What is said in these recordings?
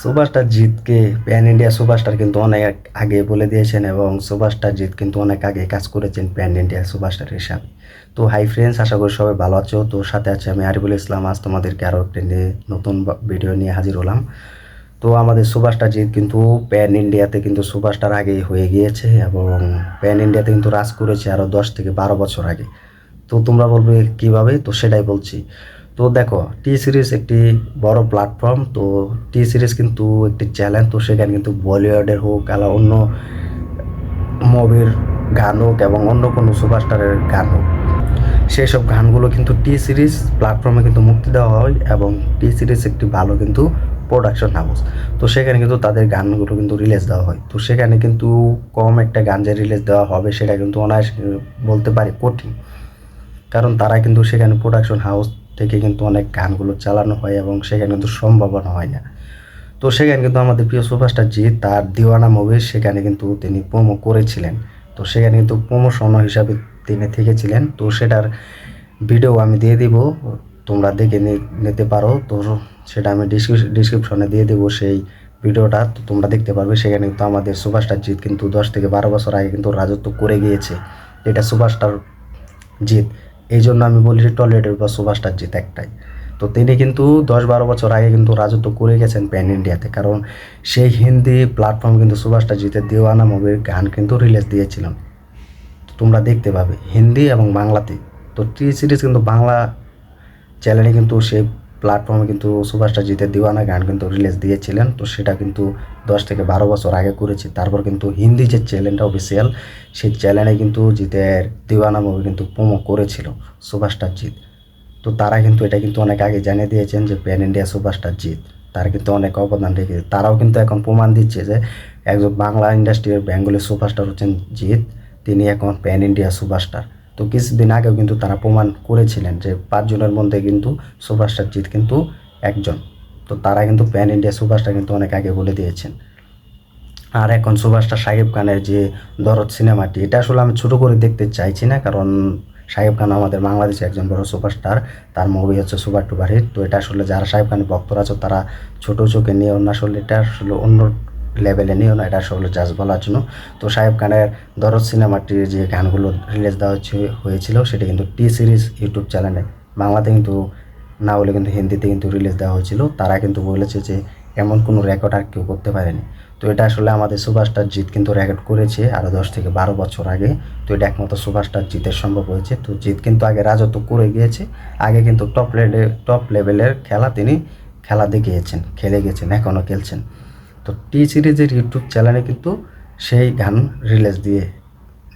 Superstar জিতকে pan India superstar কিন্তু অনেক আগে বলে দিয়েছেন এবং সুপারস্টার জিত কিন্তু অনেক আগে কাজ করেছেন প্যান ইন্ডিয়া সুপারস্টার হিসাবে। তো হাই ফ্রেন্ডস, আশা করি সবাই ভালো আছো। তো সাথে আছে আমি আরিফুল ইসলাম। আজ তোমাদেরকে আরও একটি নতুন ভিডিও নিয়ে হাজির হলাম। তো আমাদের সুপারস্টার জিত কিন্তু প্যান ইন্ডিয়াতে কিন্তু সুপারস্টার আগেই হয়ে গিয়েছে এবং প্যান ইন্ডিয়াতে কিন্তু রাজ করেছে আরও 10 থেকে 12 বছর আগে। তো তোমরা বলবে কীভাবে, তো সেটাই বলছি। তো দেখো, টি সিরিজ একটি বড় প্ল্যাটফর্ম। তো টি সিরিজ কিন্তু একটি চ্যালেঞ্জ। তো সেখানে কিন্তু বলিউডের হোক আলা অন্য মুভির গান হোক এবং অন্য কোনো সুপারস্টারের গান হোক, সেই সব গানগুলো কিন্তু টি সিরিজ প্ল্যাটফর্মে কিন্তু মুক্তি দেওয়া হয় এবং টি সিরিজ একটি ভালো কিন্তু প্রোডাকশন হাউস। তো সেখানে কিন্তু তাদের গানগুলো কিন্তু রিলিজ দেওয়া হয়। তো সেখানে কিন্তু কম একটা গান যে রিলিজ দেওয়া হবে সেটা কিন্তু অনায়াসে বলতে পারি কঠিন, কারণ তারা কিন্তু সেখানে প্রোডাকশন হাউস থেকে কিন্তু অনেক গানগুলো চালানো হয় এবং সেখানে কিন্তু সম্ভাবনা হয় না। তো সেখানে কিন্তু আমাদের প্রিয় সুপারস্টার জিৎ তার দিওয়ানা মুভি সেখানে কিন্তু তিনি প্রোমো করেছিলেন। তো সেখানে কিন্তু প্রমোশন হিসাবে তিনি থেকেছিলেন। তো সেটার ভিডিও আমি দিয়ে দিব, তোমরা দেখে নিতে পারো। তো সেটা আমি ডিসক্রিপশনে দিয়ে দেবো সেই ভিডিওটা, তো তোমরা দেখতে পারবে। সেখানে কিন্তু আমাদের সুপারস্টার জিৎ কিন্তু 10 থেকে 12 বছর আগে কিন্তু রাজত্ব করে গিয়েছে। এটা সুপারস্টার জিৎ, এই জন্য আমি বলি যে টলিউডের বা সুপারস্টার জিৎ একটাই। তো তিনি কিন্তু 10-12 বছর আগে কিন্তু রাজত্ব করে গেছেন প্যান ইন্ডিয়াতে, কারণ সেই হিন্দি প্ল্যাটফর্ম কিন্তু সুপারস্টার জিতের দিওয়ানা মুভির গান কিন্তু রিলিজ দিয়েছিলাম। তোমরা দেখতে পাবে হিন্দি এবং বাংলাতে। তো টি সিরিজ কিন্তু বাংলা চ্যানেলে কিন্তু সেই প্ল্যাটফর্মে কিন্তু সুপারস্টার জিতের দিওয়ানা গান কিন্তু রিলিজ দিয়েছিলেন। তো সেটা কিন্তু 10 থেকে 12 বছর আগে করেছি। তারপর কিন্তু হিন্দি যে চ্যানেলটা অফিসিয়াল, সেই চ্যানেলে কিন্তু জিতের দিওয়ানা মুভি কিন্তু প্রোমো করেছিল সুপারস্টার জিৎ। তো তারা কিন্তু এটা কিন্তু অনেক আগে জানিয়ে দিয়েছেন যে প্যান ইন্ডিয়া সুপারস্টার জিৎ, তারা কিন্তু অনেক অবদান রেখেছে। তারাও কিন্তু এখন প্রমাণ দিচ্ছে যে একজন বাংলা ইন্ডাস্ট্রির বেঙ্গলি সুপারস্টার হচ্ছেন জিৎ, তিনি এখন প্যান ইন্ডিয়া সুপারস্টার। তো কিছুদিন আগেও কিন্তু তারা প্রমাণ করেছিলেন যে 5 জনের মধ্যে কিন্তু সুপারস্টার জিৎ কিন্তু একজন। তো তারা কিন্তু প্যান ইন্ডিয়া সুপারস্টার কিন্তু অনেক আগে বলে দিয়েছেন। আর এখন সুপারস্টার শাকিব খানের যে দরদ সিনেমাটি, এটা আসলে আমি ছোটো করে দেখতে চাইছি না, কারণ শাকিব খান আমাদের বাংলাদেশে একজন বড় সুপারস্টার। তার মুভি হচ্ছে সুপার টুপার হিট। তো এটা আসলে যারা শাকিব খানের ভক্তরা আছে তারা ছোটো চোখে নিয়েও না, আসলে এটা আসলে অন্য লেভেলে নিয়েও না, এটা আসলে জাস্ট বলার জন্য। তো শাকিব খানের দরদ সিনেমাটির যে গানগুলো রিলিজ দেওয়া হয়েছিল সেটা কিন্তু টি সিরিজ ইউটিউব চ্যানেলে, বাংলাতে কিন্তু না হলে কিন্তু হিন্দিতে কিন্তু রিলিজ দেওয়া হয়েছিল। তারা কিন্তু বলেছে যে এমন কোনো রেকর্ড আর কেউ করতে পারেনি। তো এটা আসলে আমাদের সুপারস্টার জিৎ কিন্তু রেকর্ড করেছে আরও 10 থেকে 12 বছর আগে। তো এটা একমাত্র সুপারস্টার জিতের সম্ভব হয়েছে। তো জিৎ কিন্তু আগে রাজত্ব করে গিয়েছে, আগে কিন্তু টপ লেভেলের খেলা তিনি খেলা দেখিয়েছেন, খেলে গেছেন, এখনও খেলছেন। তো টি সিরিজের ইউটিউব চ্যানেলে কিন্তু সেই গান রিলিজ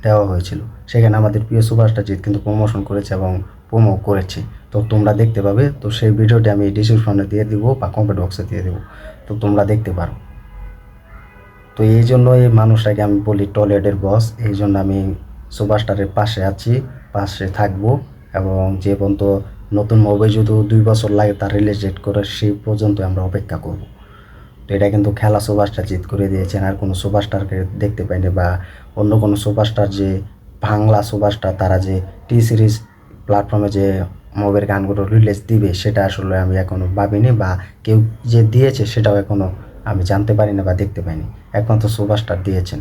দেওয়া হয়েছিল। সেখানে আমাদের প্রিয় সুপারস্টার জিৎ কিন্তু প্রমোশন করেছে এবং প্রোমো করেছে। তো তোমরা দেখতে পাবে। তো সেই ভিডিওটি আমি ডিসক্রিপশনে দিয়ে দিব বা কমেন্ট বক্সে দিয়ে দেবো, তো তোমরা দেখতে পারো। তো এই জন্য এই মানুষটাকে আমি বলি টলিউডের বস। এই জন্য আমি সুপারস্টারের পাশে আছি, পাশে থাকবো এবং যে পর্যন্ত নতুন মুভি যদি 2 বছর লাগে তার রিলিজ ডেট করে, সেই পর্যন্ত আমরা অপেক্ষা করব। তো এটা কিন্তু খেলা সুপারস্টার জিত করে দিয়েছেন, আর কোনো সুপারস্টারকে দেখতে পাইনি বা অন্য কোনো সুপারস্টার যে বাংলা সুপারস্টার তারা যে টি সিরিজ প্ল্যাটফর্মে যে মুভির গানগুলো রিলিজ দিবে সেটা আসলে আমি এখনও ভাবিনি, বা কেউ যে দিয়েছে সেটাও এখনও আমি জানতে পারি না বা দেখতে পাইনি। একমাত্র সুপারস্টার দিয়েছেন।